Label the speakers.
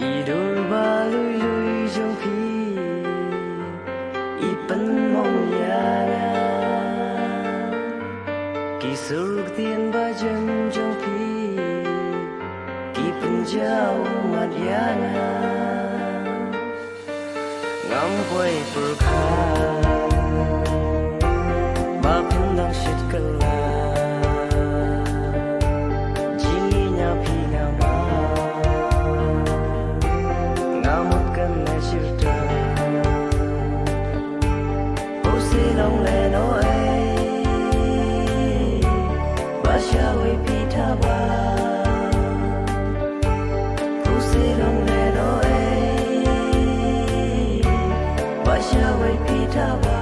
Speaker 1: idol ba lui lui trong khi ipan mong yana kisuruk tien ba jam trong khi kipan jau madyana ngam quay purkha ba pendang shit kala jinya pi ngama ngamut kan na shirta ose long le no ai ba sha we pi tha ba ose long le no ai ba sha we pi tha ba